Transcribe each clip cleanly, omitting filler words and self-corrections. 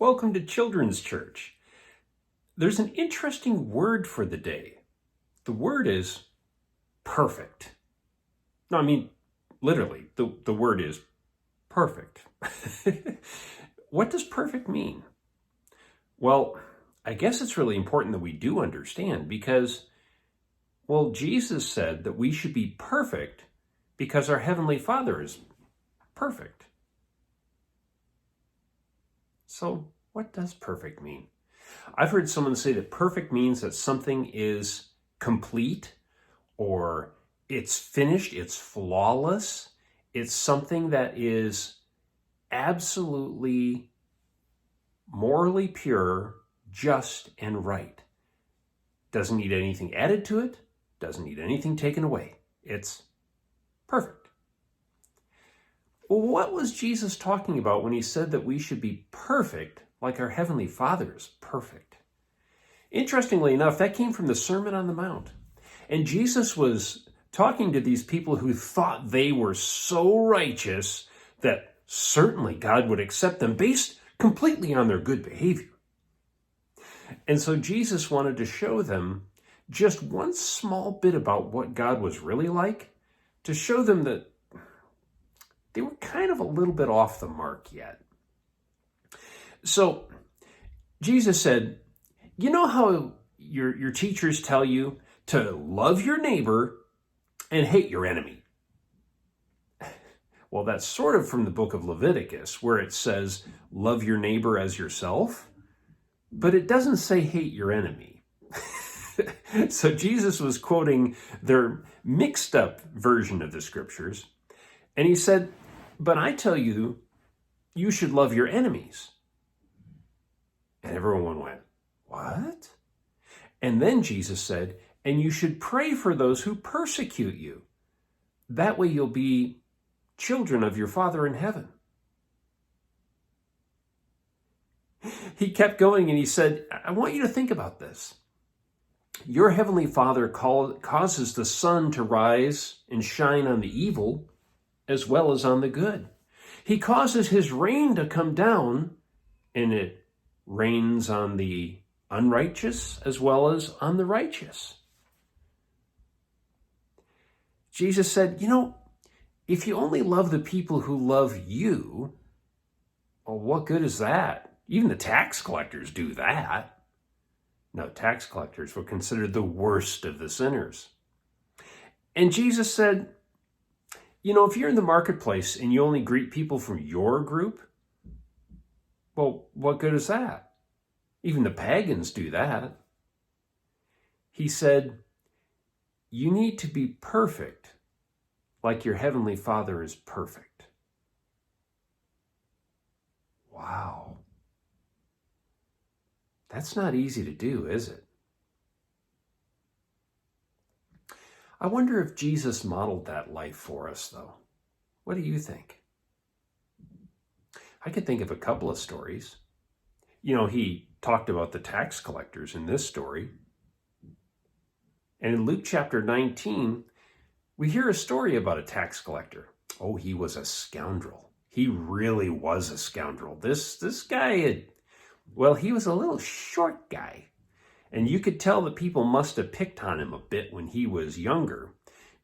Welcome to Children's Church. There's an interesting word for the day. The word is perfect. No, I mean, literally, the word is perfect. What does perfect mean? Well, I guess it's really important that we do understand because, Jesus said that we should be perfect because our Heavenly Father is perfect. So, what does perfect mean? I've heard someone say that perfect means that something is complete or it's finished, it's flawless. It's something that is absolutely morally pure, just, and right. Doesn't need anything added to it, doesn't need anything taken away. It's perfect. Well, what was Jesus talking about when he said that we should be perfect like our Heavenly Father is perfect? Interestingly enough, that came from the Sermon on the Mount. And Jesus was talking to these people who thought they were so righteous that certainly God would accept them based completely on their good behavior. And so Jesus wanted to show them just one small bit about what God was really like, to show them that they were kind of a little bit off the mark yet. So Jesus said, you know how your teachers tell you to love your neighbor and hate your enemy? Well, that's sort of from the book of Leviticus, where it says, love your neighbor as yourself, but it doesn't say hate your enemy. So Jesus was quoting their mixed up version of the scriptures, and he said, but I tell you, you should love your enemies. And everyone went, what? And then Jesus said, and you should pray for those who persecute you. That way you'll be children of your Father in heaven. He kept going and he said, I want you to think about this. Your Heavenly Father causes the sun to rise and shine on the evil as well as on the good. He causes his rain to come down, and it rains on the unrighteous as well as on the righteous. Jesus said, if you only love the people who love you, well, what good is that? Even the tax collectors do that. No, tax collectors were considered the worst of the sinners. And Jesus said, if you're in the marketplace and you only greet people from your group, well, what good is that? Even the pagans do that. He said, you need to be perfect like your Heavenly Father is perfect. Wow. That's not easy to do, is it? I wonder if Jesus modeled that life for us, though. What do you think? I could think of a couple of stories. He talked about the tax collectors in this story. And in Luke chapter 19, we hear a story about a tax collector. Oh, he was a scoundrel. He really was a scoundrel. This guy he was a little short guy. And you could tell that people must have picked on him a bit when he was younger,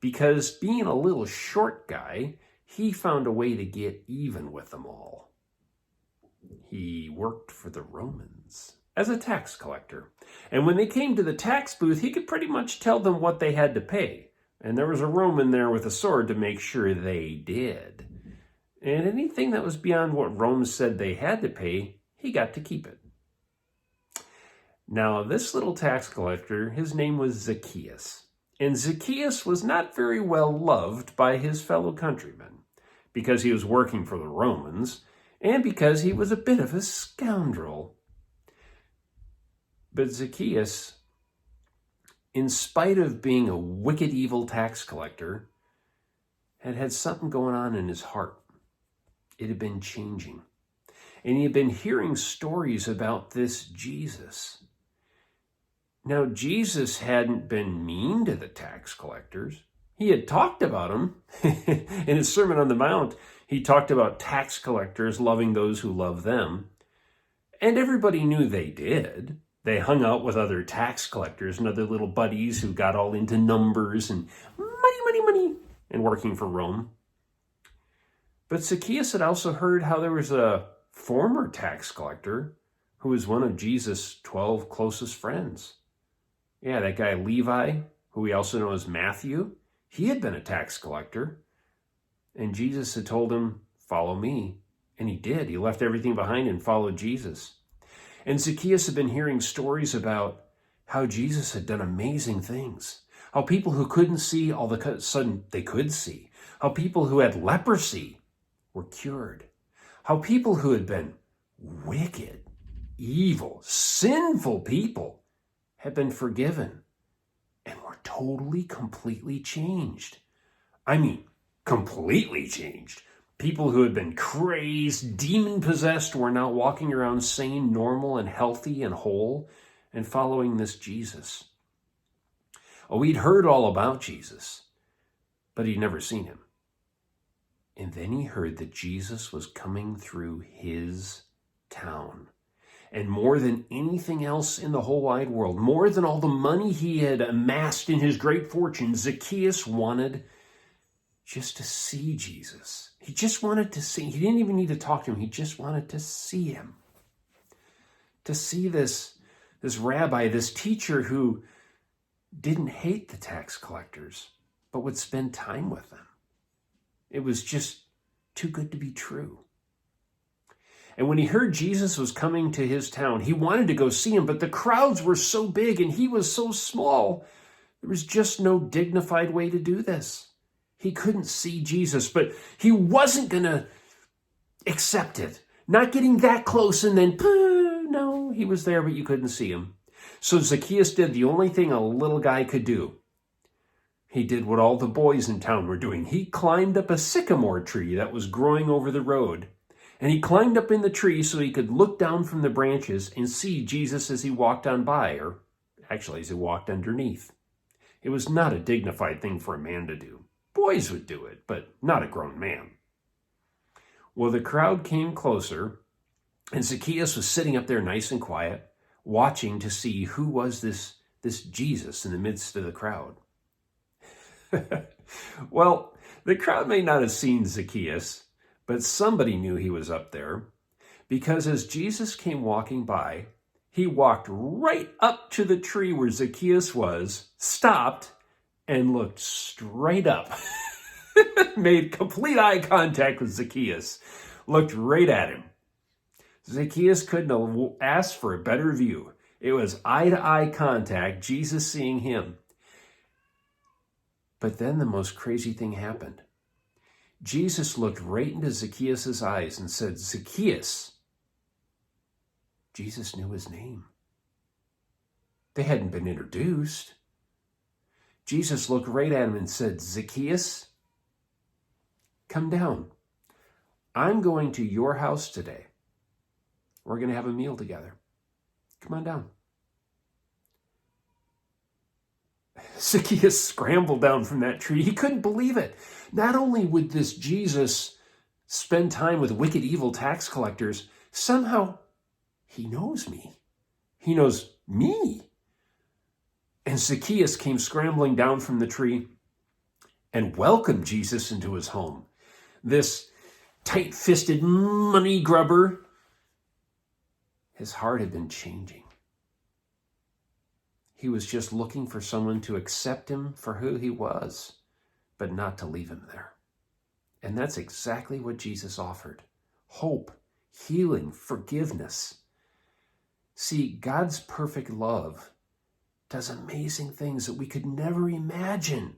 because being a little short guy, he found a way to get even with them all. He worked for the Romans as a tax collector. And when they came to the tax booth, he could pretty much tell them what they had to pay. And there was a Roman there with a sword to make sure they did. And anything that was beyond what Rome said they had to pay, he got to keep it. Now, this little tax collector, his name was Zacchaeus. And Zacchaeus was not very well loved by his fellow countrymen because he was working for the Romans and because he was a bit of a scoundrel. But Zacchaeus, in spite of being a wicked, evil tax collector, had something going on in his heart. It had been changing. And he had been hearing stories about this Jesus. Now, Jesus hadn't been mean to the tax collectors. He had talked about them. In his Sermon on the Mount, he talked about tax collectors loving those who love them. And everybody knew they did. They hung out with other tax collectors and other little buddies who got all into numbers and money, and working for Rome. But Zacchaeus had also heard how there was a former tax collector who was one of Jesus' 12 closest friends. Yeah, that guy Levi, who we also know as Matthew, he had been a tax collector. And Jesus had told him, follow me. And he did. He left everything behind and followed Jesus. And Zacchaeus had been hearing stories about how Jesus had done amazing things. How people who couldn't see, all of a sudden they could see. How people who had leprosy were cured. How people who had been wicked, evil, sinful people had been forgiven and were totally, completely changed. I mean, completely changed. People who had been crazed, demon-possessed were now walking around sane, normal, and healthy and whole and following this Jesus. Oh, he'd heard all about Jesus, but he'd never seen him. And then he heard that Jesus was coming through his town. And more than anything else in the whole wide world, more than all the money he had amassed in his great fortune, Zacchaeus wanted just to see Jesus. He just wanted to see. He didn't even need to talk to him. He just wanted to see him. To see this rabbi, this teacher who didn't hate the tax collectors, but would spend time with them. It was just too good to be true. And when he heard Jesus was coming to his town, he wanted to go see him, but the crowds were so big and he was so small. There was just no dignified way to do this. He couldn't see Jesus, but he wasn't going to accept it. Not getting that close and then, no, he was there, but you couldn't see him. So Zacchaeus did the only thing a little guy could do. He did what all the boys in town were doing. He climbed up a sycamore tree that was growing over the road. And he climbed up in the tree so he could look down from the branches and see Jesus as he walked on by, or actually as he walked underneath. It was not a dignified thing for a man to do. Boys would do it, but not a grown man. Well, the crowd came closer, and Zacchaeus was sitting up there nice and quiet, watching to see who was this Jesus in the midst of the crowd. Well, the crowd may not have seen Zacchaeus, but somebody knew he was up there, because as Jesus came walking by, he walked right up to the tree where Zacchaeus was, stopped, and looked straight up. Made complete eye contact with Zacchaeus, looked right at him. Zacchaeus couldn't have asked for a better view. It was eye-to-eye contact, Jesus seeing him. But then the most crazy thing happened. Jesus looked right into Zacchaeus' eyes and said, Zacchaeus. Jesus knew his name. They hadn't been introduced. Jesus looked right at him and said, Zacchaeus, come down. I'm going to your house today. We're going to have a meal together. Come on down. Zacchaeus scrambled down from that tree. He couldn't believe it. Not only would this Jesus spend time with wicked, evil tax collectors, somehow he knows me. He knows me. And Zacchaeus came scrambling down from the tree and welcomed Jesus into his home. This tight-fisted money grubber, his heart had been changing. He was just looking for someone to accept him for who he was, but not to leave him there. And that's exactly what Jesus offered. Hope, healing, forgiveness. See, God's perfect love does amazing things that we could never imagine.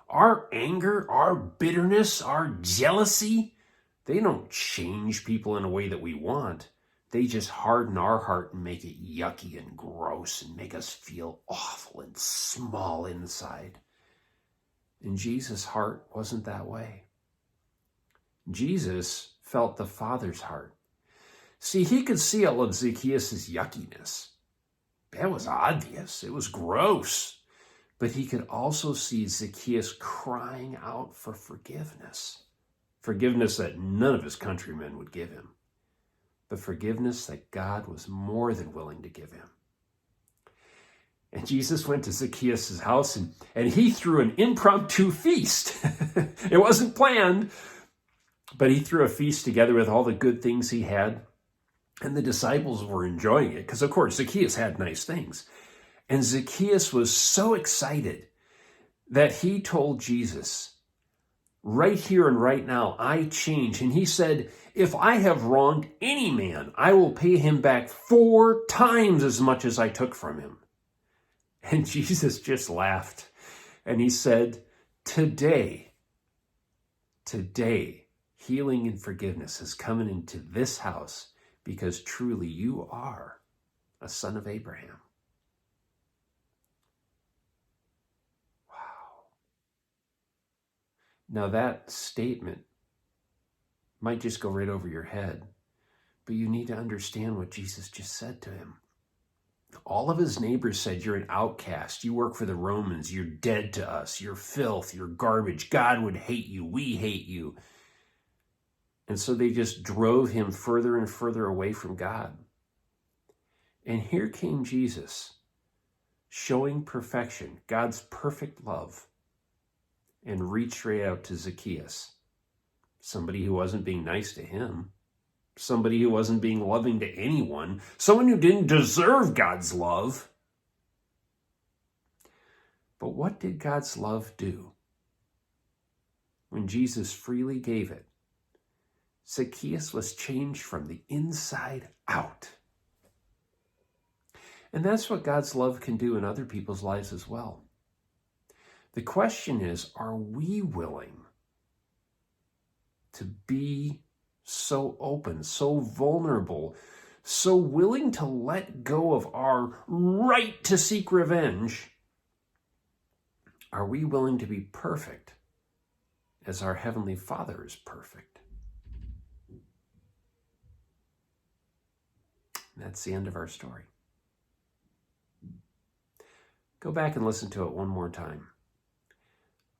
Our anger, our bitterness, our jealousy, they don't change people in a way that we want. They just harden our heart and make it yucky and gross and make us feel awful and small inside. And Jesus' heart wasn't that way. Jesus felt the Father's heart. See, he could see all of Zacchaeus' yuckiness. That was obvious. It was gross. But he could also see Zacchaeus crying out for forgiveness. Forgiveness that none of his countrymen would give him. the forgiveness that God was more than willing to give him. And Jesus went to Zacchaeus' house and he threw an impromptu feast. It wasn't planned, but he threw a feast together with all the good things he had. And the disciples were enjoying it because, of course, Zacchaeus had nice things. And Zacchaeus was so excited that he told Jesus, right here and right now, I change. And he said, if I have wronged any man, I will pay him back 4 times as much as I took from him. And Jesus just laughed. And he said, today, healing and forgiveness is coming into this house because truly you are a son of Abraham. Wow. Now that statement might just go right over your head, but you need to understand what Jesus just said to him. All of his neighbors said, you're an outcast. You work for the Romans. You're dead to us. You're filth. You're garbage. God would hate you. We hate you. And so they just drove him further and further away from God. And here came Jesus, showing perfection, God's perfect love, and reached right out to Zacchaeus, somebody who wasn't being nice to him, somebody who wasn't being loving to anyone, someone who didn't deserve God's love. But what did God's love do? When Jesus freely gave it, Zacchaeus was changed from the inside out. And that's what God's love can do in other people's lives as well. The question is, are we willing to be so open, so vulnerable, so willing to let go of our right to seek revenge? Are we willing to be perfect as our Heavenly Father is perfect? That's the end of our story. Go back and listen to it one more time.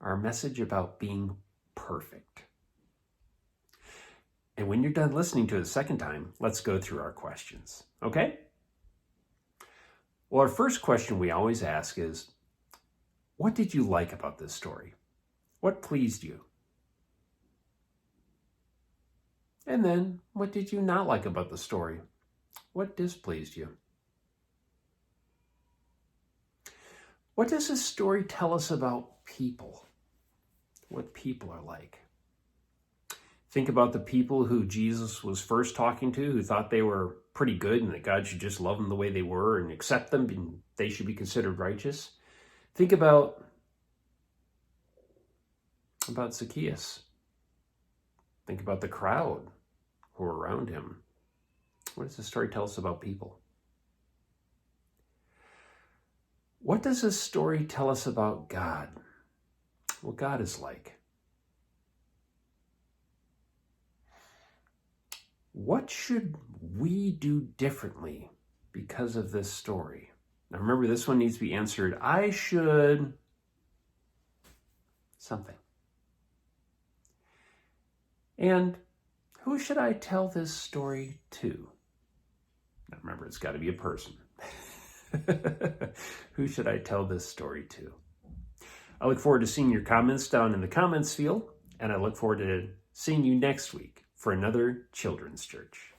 Our message about being perfect. And when you're done listening to it a second time, let's go through our questions, okay? Well, our first question we always ask is, what did you like about this story? What pleased you? And then, what did you not like about the story? What displeased you? What does this story tell us about people? What people are like? Think about the people who Jesus was first talking to, who thought they were pretty good and that God should just love them the way they were and accept them and they should be considered righteous. Think about Zacchaeus. Think about the crowd who were around him. What does this story tell us about people? What does this story tell us about God? What God is like? What should we do differently because of this story? Now remember, this one needs to be answered. I should something. And who should I tell this story to? Now remember, it's got to be a person. Who should I tell this story to? I look forward to seeing your comments down in the comments field, and I look forward to seeing you next week for another Children's Church.